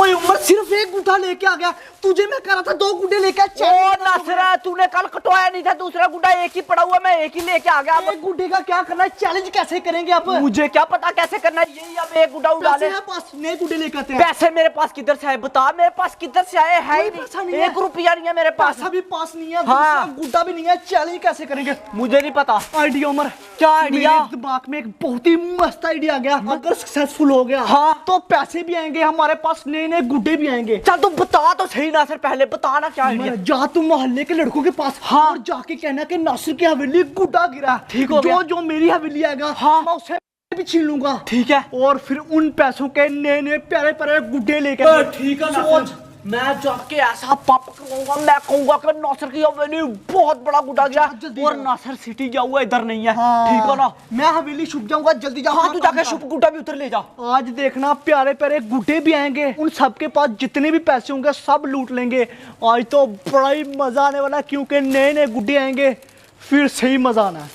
ओए उमर सिर्फ एक गुड्डा लेके आ गया, तुझे मैं कह रहा था 2 गुड्डे लेके आ। ओ नासरा, तूने कल कटवाया नहीं था दूसरा गुड्डा, एक ही पड़ा हुआ, मैं एक ही लेके आ गया। एक गुड्डे का क्या करना है, चैलेंज कैसे करेंगे अब? मुझे क्या पता कैसे करना है, यही अब एक गुड्डा उड़ा ले। पास नए गुड्डे लेके आते हैं। पैसे मेरे पास किधर से आए बता, मेरे पास किधर से आए? है ही नहीं, 1 रुपया नहीं है मेरे पास। पैसा भी पास नहीं है, हाँ। गुड्डा भी नहीं है, चैलेंज कैसे करेंगे? मुझे नहीं पता। आइडिया उमर। क्या आइडिया? मेरे दिमाग में एक बहुत ही मस्त आइडिया आ गया। अगर सक्सेसफुल हो गया हाँ तो पैसे भी आएंगे हमारे पास, नए नए गुड्डे भी आएंगे। चल तू बता तो सही नासिर, पहले बता ना क्या आइडिया। जा तू मोहल्ले के लड़कों के पास, हाँ। और जाके कहना कि नासिर की हवेली गुड्डा गिरा। ठीक हो गया। जो मेरी हवेली आएगा, हाँ। मैं उसे भी छीन लूंगा। ठीक है। और फिर उन पैसों के नए नए प्यारे प्यारे गुड्डे लेके। ठीक है नासिर, मैं जाके ऐसा पाप करूंगा, मैं कहूंगा कि नासिर की हवेली बहुत बड़ा गुड्डा गया और नासिर सिटी जा हुआ इधर नहीं है। हाँ। ठीक है ना? मैं हवेली छुप जाऊंगा, जल्दी जा। हाँ तू जाके शुभ गुड्डा भी उधर ले जा। आज देखना प्यारे प्यारे गुड्डे भी आएंगे, उन सबके पास जितने भी पैसे होंगे सब लूट लेंगे। आज तो बड़ा ही मजा आने वाला है, क्योंकि नए नए गुड्डे आएंगे, फिर सही मजा आना है।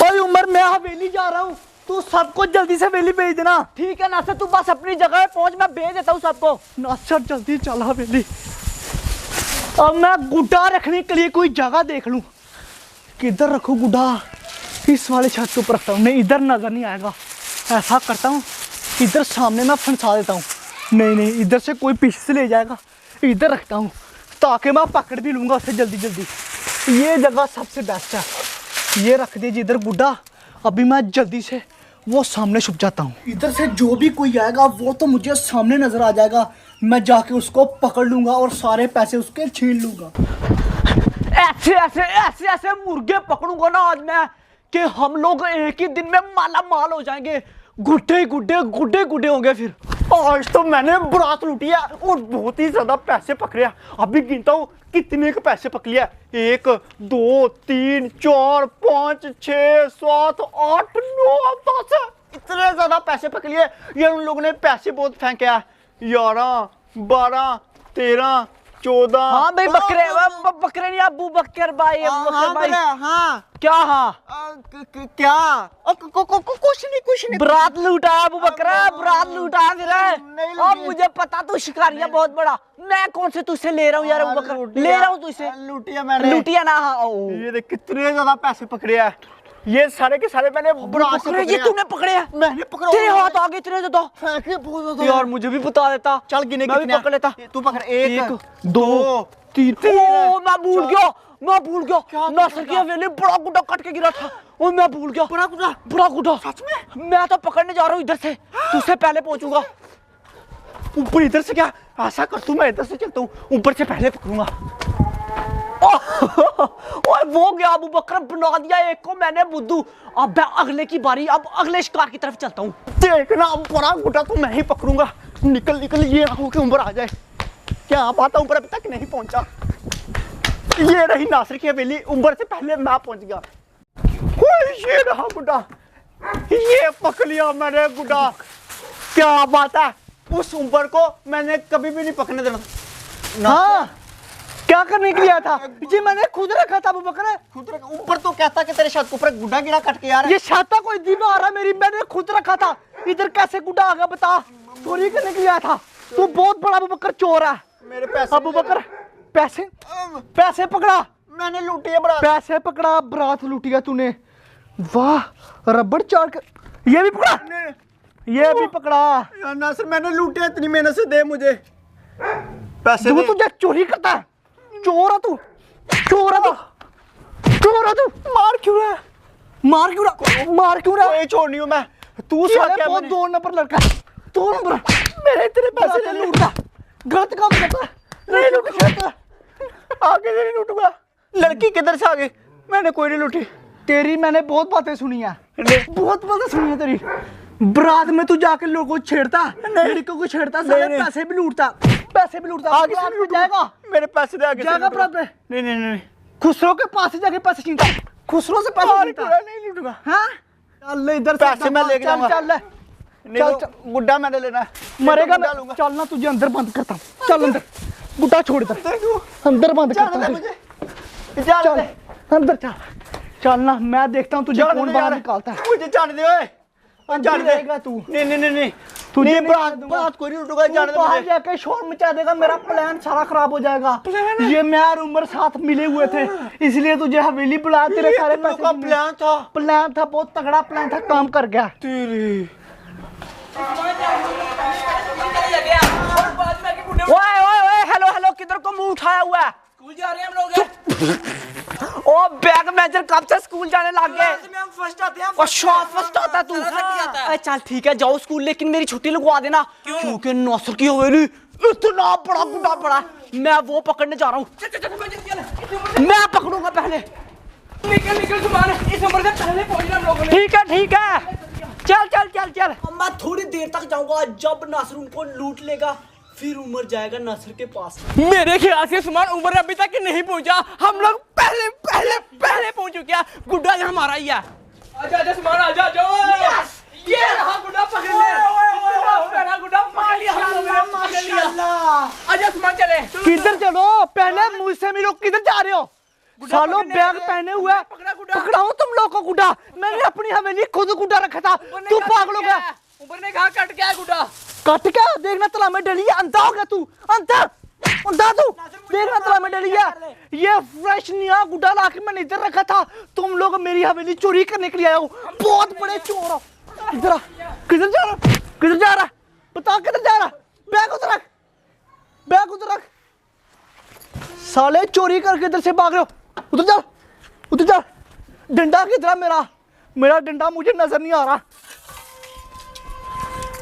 ओए उमर, मैं हवेली जा रहा हूँ, तू सबको जल्दी से हवेली भेज देना। ठीक है नासिर, तू बस अपनी जगह पे पहुंच, मैं भेज देता हूँ सबको। नासिर जल्दी चल हवेली। अब मैं गुड्डा रखने के लिए कोई जगह देख लूं, किधर रखूं गुड्डा? इस वाले छत के ऊपर रखता हूँ, नहीं इधर नजर नहीं आएगा। ऐसा करता हूँ, इधर सामने मैं फंसा देता हूँ। नहीं इधर से कोई पीछे से ले जाएगा, इधर रखता हूँ ताकि मैं पकड़ भी लूंगा उसे जल्दी जल्दी। ये जगह सबसे बेस्ट है, ये रख दीजिए इधर गुड्डा। अभी मैं जल्दी से वो सामने छुप जाता हूँ। इधर से जो भी कोई आएगा वो तो मुझे सामने नजर आ जाएगा, मैं जाके उसको पकड़ लूंगा और सारे पैसे उसके छीन लूंगा। ऐसे ऐसे ऐसे ऐसे मुर्गे पकड़ूंगा ना आज मैं कि हम लोग एक ही दिन में माला माल हो जाएंगे। गुड्डे गुड्डे गुड्डे गुड्डे होंगे फिर। आज तो मैंने बारात लूटी है और बहुत ही ज्यादा पैसे पकड़े हैं। अभी गिनता हूँ कितने के पैसे पकड़ लिया। 1 2 3 4 5 6 7 8 9 10, इतने ज्यादा पैसे पकड़ लिए। ये उन लोगों ने पैसे बहुत फेंके हैं। 11 12 13 14। हाँ भाई बकरे बकरे नहीं, अबू बकर भाई, अबू बकर भाई। हाँ क्या? हाँ क्या? कुछ नहीं बरात लूटा अबू बकरा, बरात लूटा फिर। अब मुझे पता तू शिकारी है बहुत बड़ा। मैं कौन से तुझसे ले रहा हूँ यार अबू बकर, ले रहा हूँ तुझसे। लूटिया मैंने, लूटिया ना। हाँ ये देख कितने ज्यादा पैसे पकड़े हैं। ये सारे के सारे मैंने बरात से ये तूने पकड़े हैं? मैंने पकड़ा। तेरे हाथ आगे इतने तो फेंके बहुत ज्यादा यार, मुझे भी बता देता। चल गिने मैं भी कितने पकड़ लेता। तू पकड़। 1 2 3। ओ मैं भूल गया नासिर की हवेली बड़ा गुड्डा कट के गिरा था। ओ मैं भूल गया, बड़ा गुड्डा सच में। मैं तो पकड़ने जा रहा हूँ इधर से, तुझसे पहले पहुंचूंगा। ऊपर इधर से क्या? ऐसा कर तू, मैं इधर से चलता हूँ, ऊपर से पहले पकड़ूंगा। ओए वो गया अबू बकर, बना दिया एक को मैंने बुद्धू। अब मैं अगले की बारी, अब अगले शिकार की तरफ चलता हूँ। देखना बड़ा गुड्डा तो मैं ही पकड़ूंगा। निकल ये ना हो कि ऊपर आ जाए। क्या बात है, ऊपर अभी तक नहीं पहुंचा। ये रही नासिर की हवेली, ऊपर से पहले मैं पहुंच गया। ये रहा गुड्डा, ये पकड़ लिया मैंने गुड्डा। क्या बात है, उस ऊपर को मैंने कभी भी नहीं पकड़ने देना। हाँ, क्या करने के लिए था? जी मैंने खुद रखा था अबू बकर। खुद रखा? ऊपर तो कहता कि तेरे छत के ऊपर गुड्डा गिरा कट के यार। ये छत कोई दीवार है मेरी, मैंने खुद रखा था। इधर कैसे गुड्डा आ गया बता? चोरी करने के लिए आया था। तू बहुत बड़ा अबू बकर चोर है। मेरे पैसे अबू बकर, पैसे पकड़ा। मैंने लूटी है बरात। पैसे पकड़ा, बरात लूटी है तूने। वाह, रबड़ चार कर। ये भी पकड़ा, ये भी पकड़ा। नासिर मैंने लूटे, इतनी मेहनत से दे मुझे पैसे। तू तुझे चोरी करता है, चोर है तू, चोर है तू, चोर है तू। मार क्यों रहा है, मार क्यों रहा है? छोड़ नहीं हूं मैं। तू बहुत 2 नंबर लड़का, 2 नंबर। मेरे इतने पैसे नहीं लूटता, गलत काम करता। नहीं लूटूंगा, आगे नहीं लूटूंगा। लड़की किधर से आ गई? मैंने कोई नहीं लूटी। तेरी मैंने बहुत बातें सुनी है, बहुत बातें सुनी है तेरी। बरात में तू जाके लोगों को छेड़ता, लड़कों को छेड़ता, सारे पैसे भी लूटता, आगे से लूट जाएगा। मेरे पैसे दे, आगे जाएगा बरात में। नहीं खुसरो के पास जाके पैसे छीनता, खुसरो से पैसे छीनता। नहीं लूटूंगा। हाँ चल इधर, पैसे मैं लेके जाऊंगा। चल गुड्डा मैंने लेना है, मरेगा मैं। चल ना, तुझे अंदर बंद करता हूँ। चल अंदर, गुड्डा छोड़ दे, अंदर बंद करता हूँ। चल अंदर चल ना, मैं देखता हूँ तुझे कौन बाहर निकालता है। मुझे जाने दे। जाने दे रहेगा तू। नहीं नहीं नहीं नहीं तुझे नहीं नहीं बात जाने दूंगा। बात कोई नहीं रुकेगा तू जाने दे बाहर मुझे। जाके शोर मचा देगा, मेरा प्लान सारा खराब हो जाएगा। ये मैं और उमर साथ मिले हुए थे, इसलिए तुझे हवेली बुलाया, तेरे सारे तुम लोग पैसे का गिने। प्लान था बहुत तगड़ा प्लान था, काम कर गया। तेरी ओए ओए ओए, हेलो हेलो, किधर को मुंह उठाया हुआ है? स्कूल जा रहे हैं हम लोग। ओ बैग मैनेजर कब से स्कूल जाने लग गए? हम फर्स्ट आते हैं। अच्छा फर्स्ट आता है तू? अरे चल ठीक है, जाओ स्कूल, लेकिन मेरी छुट्टी लगवा देना। क्योंकि नौसर की हवेली इतना बड़ा गुड्डा पड़ा है, मैं वो पकड़ने जा रहा हूँ। मैं पकड़ूंगा पहले। निकल निकल सामान, इस उम्र से पहले पहुंचना हम लोगों ने। ठीक है ठीक है, चल चल चल चल। मैं थोड़ी देर तक जाऊंगा, जब नासिर उनको लूट लेगा फिर उमर जाएगा नासिर के पास। मेरे ख्याल से सामान उम्र अभी तक नहीं पहुंचा, हम लोग पहले पहले पहले पहुंच चुके हैं। गुड्डा जो हमारा ही है। आजा आजा सामान, आजा जाओ। ये रहा गुड्डा, पकड़ ले। मेरा गुड्डा पकड़ लिया हम लोगों ने, पकड़ लिया। आजा सामान चले। किधर चलो? पहले मुझसे मिलो, किधर जा रहे हो? सालों बैग पहने हुए पकड़ाऊं तुम लोग को गुड्डा? मैंने अपनी हवेली खुद गुड्डा रखा था, तू पागल हो गया? उम्र ने कहा कट गया गुड्डा। कट क्या? देखना तला में डली है, अंधा हो गया तू, अंधा अंधा तू। देखना तला में डली है, ये फ्रेश नया गुड्डा लाके मैंने इधर रखा था। तुम लोग मेरी हवेली चोरी करने के लिए आए हो, बहुत बड़े चोर हो। इधर आ, किधर जा रहा? किधर जा रहा? बता किधर जा रहा? बैग उधर रख, बैग उधर रख। साले चोरी करके इधर से भाग रहे हो, उधर जा, उधर जा। डंडा किधर है मेरा? मेरा डंडा मुझे नजर नहीं आ रहा।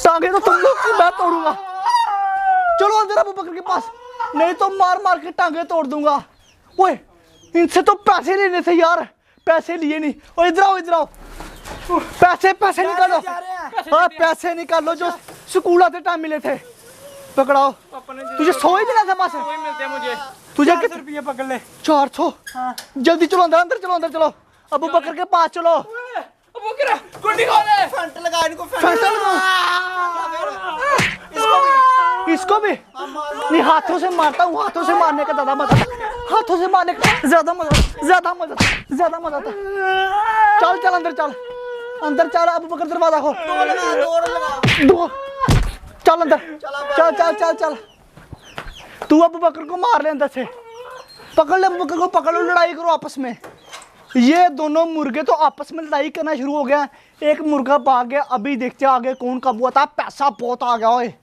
टांगे तो तुम लोग की मैं तोड़ूंगा। चलो अंदर अबू बकर के पास, नहीं तो मार मार के टांगे तोड़ दूंगा। ओए इनसे तो पैसे लेने थे यार, पैसे लिए नहीं। और इधर आओ, इधर आओ, पैसे पैसे निकालो। हाँ पैसे निकालो जो स्कूल आते टाइम मिले थे। पकड़ाओ, तुझे 100 ही देना था माँ से? वही मिलते हैं मुझे। तुझे 400 रुपये पकड़ ले। 400? जल्दी चलो अंदर, अंदर चलो, अंदर चलो। अबू बकर के पास चलो। वो करा गुड्डी खोले। फंट लगा इनको, फैसल इसको भी नहीं, हाथों से मारता हूँ, हाथों से मारने का ज्यादा मजा, हाथों से मारने का ज्यादा मजा, ज्यादा मजा, ज्यादा मजा था। चल चल अंदर चल, अंदर चल। अबू बकर दरवाजा खोल, दो चल अंदर, चल चल चल चल। तू अबू बकर को मार ले अंदर से, पकड़ ले अबू बकर को, पकड़ लो, लड़ाई करो आपस में। ये दोनों मुर्गे तो आपस में लड़ाई करना शुरू हो गया। एक मुर्गा भाग गया, अभी देखते हैं आगे कौन काबू आता है। पैसा बहुत आ गया। ओए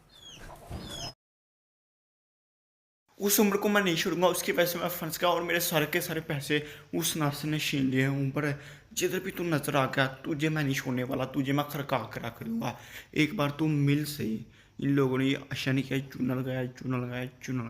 उस उम्र को मैं नहीं छोड़ूंगा, उसकी वजह से मैं फंस गया और मेरे सारे के सारे पैसे उस नासिर ने छीन लिए। उम्र जिधर भी तू नजर आ गया, तुझे मैं नहीं छोड़ने वाला, तुझे मैं खड़का कर रख दूंगा। एक बार तू मिल सही। इन लोगों ने ये आशा नहीं किया, चूना लगाया, चूना लगाया, चूना।